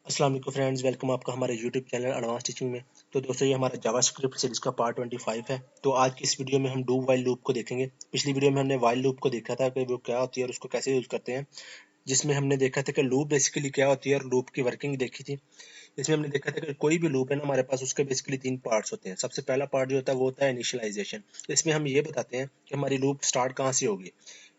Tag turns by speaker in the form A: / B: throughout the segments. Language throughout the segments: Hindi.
A: अस्सलाम वालेकुम फ्रेंड्स, वेलकम आपका हमारे यूट्यूब चैनल एडवांस टीचिंग में। तो दोस्तों, ये हमारा जावास्क्रिप्ट सीरीज का पार्ट 25 है। तो आज की इस वीडियो में हम डू वाइल लूप को देखेंगे। पिछली वीडियो में हमने वाइल लूप को देखा था कि वो क्या होती है और उसको कैसे यूज करते हैं, जिसमें हमने देखा था कि लूप बेसिकली क्या होती है और लूप की वर्किंग देखी थी। इसमें हमने देखा था कि कोई भी लूप है ना हमारे पास, उसके बेसिकली तीन पार्ट्स होते हैं। सबसे पहला पार्ट जो होता है वो होता है इनिशियलाइजेशन। इसमें हम ये बताते हैं कि हमारी लूप स्टार्ट कहाँ से होगी।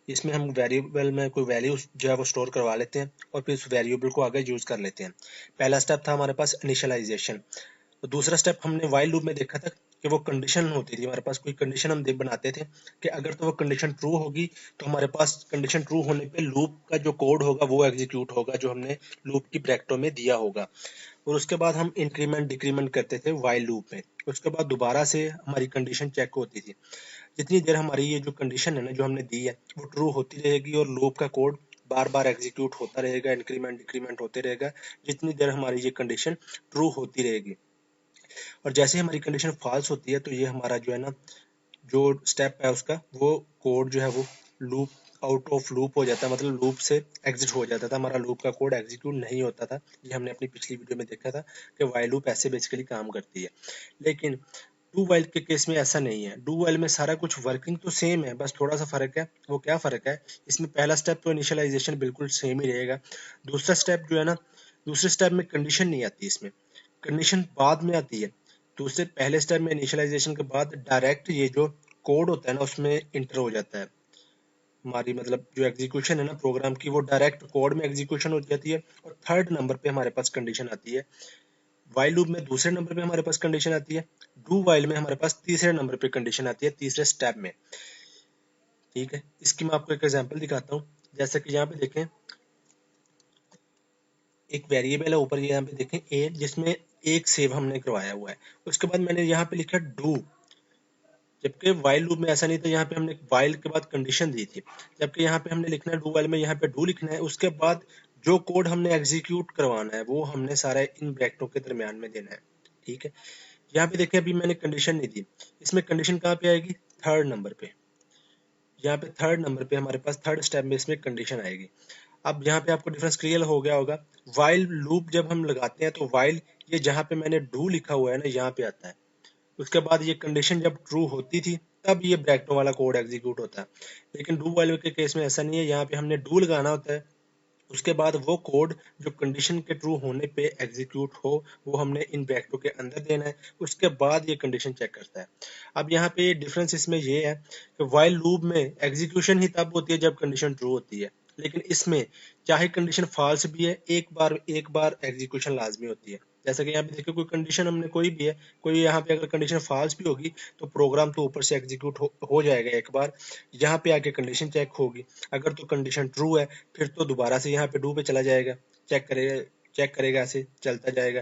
A: इसमें हम वेरिएबल में कोई वैल्यू जो है वो स्टोर करवा लेते हैं और फिर उस वेरिएबल को आगे यूज कर लेते हैं। पहला स्टेप था हमारे पास इनिशियलाइजेशन। तो दूसरा स्टेप हमने वाइल लूप में देखा था कि वो कंडीशन होती थी हमारे पास, कोई कंडीशन हम बनाते थे कि अगर तो वो कंडीशन ट्रू होगी तो हमारे पास कंडीशन ट्रू होने पे लूप का जो कोड होगा वो एग्जीक्यूट होगा जो हमने लूप की ब्रैकेटों में दिया होगा। और उसके बाद हम इंक्रीमेंट डिक्रीमेंट करते थे वाइल लूप में। उसके बाद दोबारा से हमारी कंडीशन चेक होती थी। जितनी देर हमारी ये जो कंडीशन है ना जो हमने दी है वो ट्रू होती रहेगी और लूप का कोड बार बार एग्जीक्यूट होता रहेगा, इंक्रीमेंट डिक्रीमेंट होते रहेगा जितनी देर हमारी ये कंडीशन ट्रू होती रहेगी। और जैसे हमारी कंडीशन फॉल्स होती है तो ये हमारा जो है ना, जो स्टेप है उसका, वो कोड जो है वो लूप आउट ऑफ लूप हो जाता है, मतलब लूप से एग्जिट हो जाता था, हमारा लूप का कोड एग्जीक्यूट नहीं होता था। ये हमने अपनी पिछली वीडियो में देखा था कि वाइल लूप ऐसे बेसिकली काम करती है। लेकिन डू वाइल के केस में ऐसा नहीं है। डू वाइल में सारा कुछ वर्किंग तो सेम है, बस थोड़ा सा फर्क है। वो क्या फर्क है, इसमें पहला स्टेप तो इनिशियलाइजेशन बिल्कुल सेम ही रहेगा। दूसरा स्टेप जो है ना, दूसरे स्टेप में कंडीशन नहीं आती, इसमें कंडीशन बाद में आती है। दूसरे पहले स्टेप में इनिशियलाइजेशन के बाद डायरेक्ट ये जो कोड होता है ना उसमें इंटर हो जाता है। हमारी मतलब जो एग्जीक्यूशन है ना प्रोग्राम की, वो डायरेक्ट कोड में एग्जीक्यूशन हो जाती है। और थर्ड नंबर पे हमारे पास कंडीशन आती है। वाइल लूप में दूसरे नंबर पे हमारे पास कंडीशन आती है। डू वाइल में हमारे पास तीसरे नंबर पे कंडीशन आती है, तीसरे स्टेप में। ठीक है, इसकी मैं आपको एक एग्जांपल दिखाता हूँ। जैसे कि यहाँ पे देखें, एक वेरिएबल है ऊपर, यहाँ पे देखें ए, जिसमें एक सेव हमने करवाया हुआ है। उसके बाद मैंने यहाँ पे लिखा डू, जबकि वाइल लूप में ऐसा नहीं था। यहाँ पे हमने वाइल के बाद कंडीशन दी थी, जबकि यहाँ पे हमने लिखना है डू वाइल में, यहाँ पे डू लिखना है। उसके बाद जो कोड हमने एग्जीक्यूट करवाना है वो हमने सारा इन ब्रैकेटों के दरमियान में देना है। ठीक है, यहाँ पे देखिए अभी मैंने कंडीशन नहीं दी। इसमें कंडीशन कहाँ पे आएगी, थर्ड नंबर पे। यहाँ पे थर्ड नंबर पे हमारे पास थर्ड स्टेप में इसमें कंडीशन आएगी। अब यहाँ पे आपको डिफरेंस क्लियर हो गया होगा। वाइल लूप जब हम लगाते हैं तो वाइल, ये जहाँ पे मैंने डू लिखा हुआ है ना यहाँ पे आता है। उसके बाद ये कंडीशन जब ट्रू होती थी तब ये ब्रैकेटों वाला कोड एग्जीक्यूट होता है। लेकिन डू वाइल के केस में ऐसा नहीं है, यहाँ पे हमने डू लगाना होता है। उसके बाद वो कोड जो कंडीशन के ट्रू होने पे एग्जीक्यूट हो वो हमने इन ब्रैकेटों के अंदर देना है। उसके बाद ये कंडीशन चेक करता है। अब यहाँ पे डिफरेंस इसमें ये है कि वाइल लूप में एग्जीक्यूशन ही तब होती है जब कंडीशन ट्रू होती है, लेकिन इसमें चाहे कंडीशन फॉल्स भी है, एक बार एग्जीक्यूशन लाजमी होती है। जैसा कि यहाँ पे देखिए, कोई कंडीशन हमने कोई भी है, कोई यहाँ पे अगर कंडीशन फॉल्स भी होगी तो प्रोग्राम तो ऊपर से एग्जीक्यूट हो जाएगा एक बार। यहाँ पे आके कंडीशन चेक होगी। अगर तो कंडीशन ट्रू है फिर तो दोबारा से यहाँ पे डू पे चला जाएगा, चेक करेगा, ऐसे चलता जाएगा।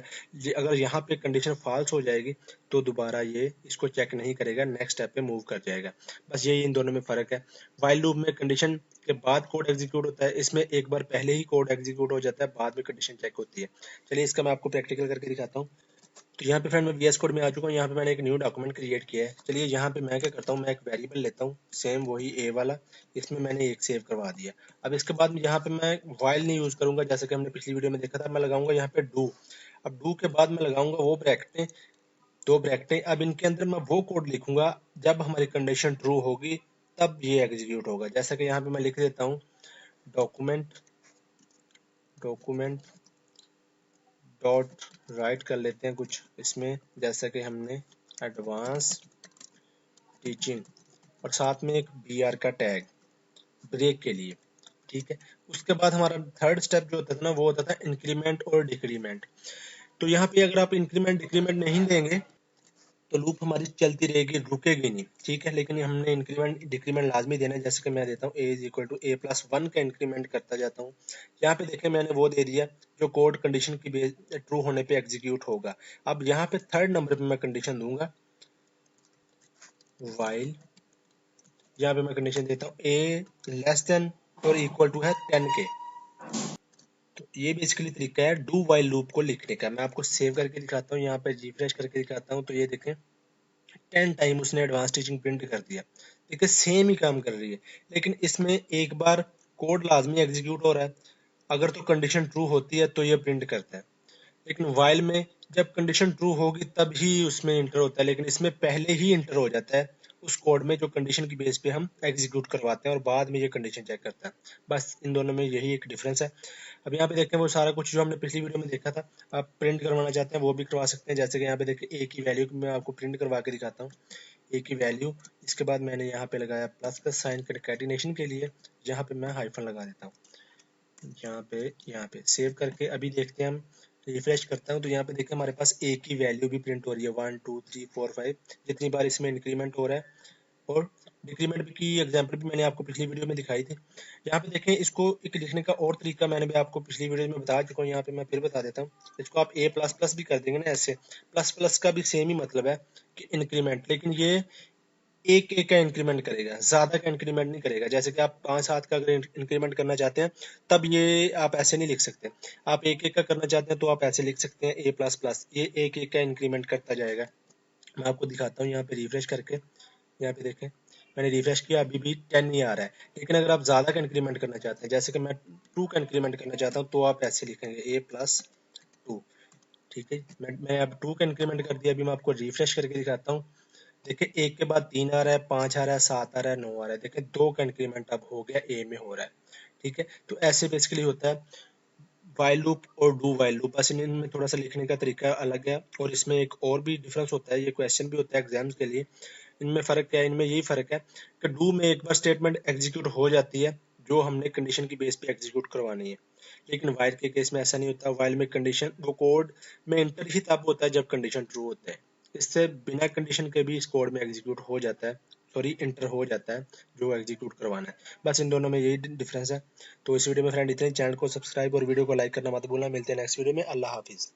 A: अगर यहाँ पे कंडीशन फॉल्स हो जाएगी तो दोबारा ये इसको चेक नहीं करेगा, नेक्स्ट स्टेप पे मूव कर जाएगा। बस यही इन दोनों में फर्क है। वाइल लूप में कंडीशन के बाद कोड एग्जीक्यूट होता है, इसमें एक बार पहले ही कोड एग्जीक्यूट हो जाता है, बाद में कंडीशन चेक होती है। चलिए इसका मैं आपको प्रैक्टिकल करके दिखाता हूँ। तो यहाँ पे फ्रेंड मैं वीएस कोड में आ चुका हूँ। यहाँ पे मैंने एक न्यू डॉक्यूमेंट क्रिएट किया है। चलिए यहाँ पे मैं क्या करता हूँ, मैं एक वेरिएबल लेता हूँ सेम वही ए वाला, इसमें मैंने एक सेव करवा दिया। अब इसके बाद यहाँ पे मैं वाइल नहीं यूज करूंगा, जैसे कि हमने पिछली वीडियो में देखा था। मैं लगाऊंगा यहाँ पे डू। अब डू के बाद मैं लगाऊंगा वो ब्रैकेटें, दो ब्रैकेटें। अब इनके अंदर मैं वो कोड लिखूंगा जब हमारी कंडीशन ट्रू होगी तब ये एग्जीक्यूट होगा। जैसा कि यहाँ पे मैं लिख देता हूँ डॉक्यूमेंट डॉक्यूमेंट डॉट राइट कर लेते हैं कुछ इसमें, जैसा कि हमने एडवांस टीचिंग, और साथ में एक br का टैग ब्रेक के लिए। ठीक है, उसके बाद हमारा थर्ड स्टेप जो होता था ना वो होता था इंक्रीमेंट और डिक्रीमेंट। तो यहाँ पे अगर आप इंक्रीमेंट डिक्रीमेंट नहीं देंगे तो लूप हमारी चलती रहेगी, रुकेगी नहीं। ठीक है, लेकिन हमने इंक्रीमेंट डिक्रीमेंट लाजमी देना है। जैसे कि मैं देता हूँ a is equal to a plus 1 का इंक्रीमेंट करता जाता हूँ। यहाँ पे देखें मैंने वो दे दिया जो कोड कंडीशन की ट्रू होने पे एग्जीक्यूट होगा। अब यहाँ पे थर्ड नंबर पे मैं कंडीशन दूंगा वाइल, यहाँ पे मैं कंडीशन देता हूँ a लेस देन और इक्वल टू है 10 के। तो ये बेसिकली तरीका है डू वाइल लूप को लिखने का। मैं आपको सेव करके दिखाता हूँ, यहाँ पे रिफ्रेश करके दिखाता हूँ। तो ये देखें 10 टाइम उसने एडवांस टीचिंग प्रिंट कर दिया। देखिए सेम ही काम कर रही है, लेकिन इसमें एक बार कोड लाजमी एग्जीक्यूट हो रहा है। अगर तो कंडीशन ट्रू होती है तो ये प्रिंट करता है। लेकिन वाइल में जब कंडीशन ट्रू होगी तब ही उसमें इंटर होता है, लेकिन इसमें पहले ही इंटर हो जाता है उस कोड में जो कंडीशन की बेस पे हम एग्जीक्यूट करवाते हैं और बाद में ये कंडीशन चेक करता है। बस इन दोनों में यही एक डिफरेंस है। अब यहाँ पे देखें वो सारा कुछ जो हमने पिछली वीडियो में देखा था, आप प्रिंट करवाना चाहते हैं वो भी करवा सकते हैं। जैसे कि यहाँ पे देखें ए की वैल्यू मैं आपको प्रिंट करवा के दिखाता हूँ। ए की वैल्यू, इसके बाद मैंने यहाँ पे लगाया प्लस का साइन कंकैटिनेशन के लिए, यहाँ पे मैं हाइफन लगा देता हूँ। यहाँ पे सेव करके अभी देखते हैं हम, रिफ्रेश करता हूँ तो यहाँ पे देखते हैं हमारे पास ए की वैल्यू भी प्रिंट हो रही है 1 2 3 4 5, जितनी बार इसमें इंक्रीमेंट हो रहा है। और डिक्रीमेंट की एग्जांपल भी मैंने आपको पिछली वीडियो में दिखाई थी। यहाँ पे देखें इसको एक लिखने का और तरीका मैंने भी आपको पिछली वीडियो में बता चुका हूँ, यहाँ पे मैं फिर बता देता हूँ। इसको आप ए प्लस प्लस भी कर देंगे ना, ऐसे प्लस प्लस का भी सेम ही मतलब है कि इंक्रीमेंट, लेकिन ये एक एक का इंक्रीमेंट करेगा, ज्यादा का इंक्रीमेंट नहीं करेगा। जैसे कि आप 5 7 का अगर इंक्रीमेंट करना चाहते हैं तब ये आप ऐसे नहीं लिख सकते। आप एक एक का करना चाहते हैं तो आप ऐसे लिख सकते हैं ए प्लस प्लस, ये एक एक का इंक्रीमेंट करता जाएगा। मैं आपको दिखाता हूँ यहाँ पे रिफ्रेश करके। यहाँ पे देखें मैंने रिफ्रेश किया, अभी भी 10 नहीं आ रहा है। लेकिन अगर आप ज्यादा का इंक्रीमेंट करना चाहते हैं, जैसे कि मैं 2 का इंक्रीमेंट करना चाहता हूँ, तो आप ऐसे लिखेंगे ए प्लस 2। ठीक है, मैं अब 2 का इंक्रीमेंट कर दिया। अभी मैं आपको रिफ्रेश करके दिखाता हूँ। देखिए एक के बाद 3 आ रहा है, 5 आ रहा है, 7 आ रहा है, 9 आ रहा है। देखिए 2 का इंक्रीमेंट अब हो गया, ए में हो रहा है। ठीक है, तो ऐसे बेसिकली होता है वाइल लूप और डू वाइल लूप। बस इनमें थोड़ा सा लिखने का तरीका अलग है, और इसमें एक और भी डिफरेंस होता है, ये क्वेश्चन भी होता है एग्जाम्स के लिए। इनमें फ़र्क क्या है? इनमें यही फ़र्क है कि डू में एक बार स्टेटमेंट एग्जीक्यूट हो जाती है जो हमने कंडीशन की बेस पे एग्जीक्यूट करवानी है, लेकिन वाइल के केस में ऐसा नहीं होता। वाइल में कंडीशन वो कोड में इंटर ही तब होता है जब कंडीशन ट्रू होता है। इससे बिना कंडीशन के भी इस कोड में एग्जीक्यूट हो जाता है, सॉरी इंटर हो जाता है जो एग्जीक्यूट करवाना है। बस इन दोनों में यही डिफरेंस है। तो इस वीडियो में फ्रेंड इतने, चैनल को सब्सक्राइब और वीडियो को लाइक करना मत भूलना। मिलते हैं नेक्स्ट वीडियो में। अल्लाह हाफिज़।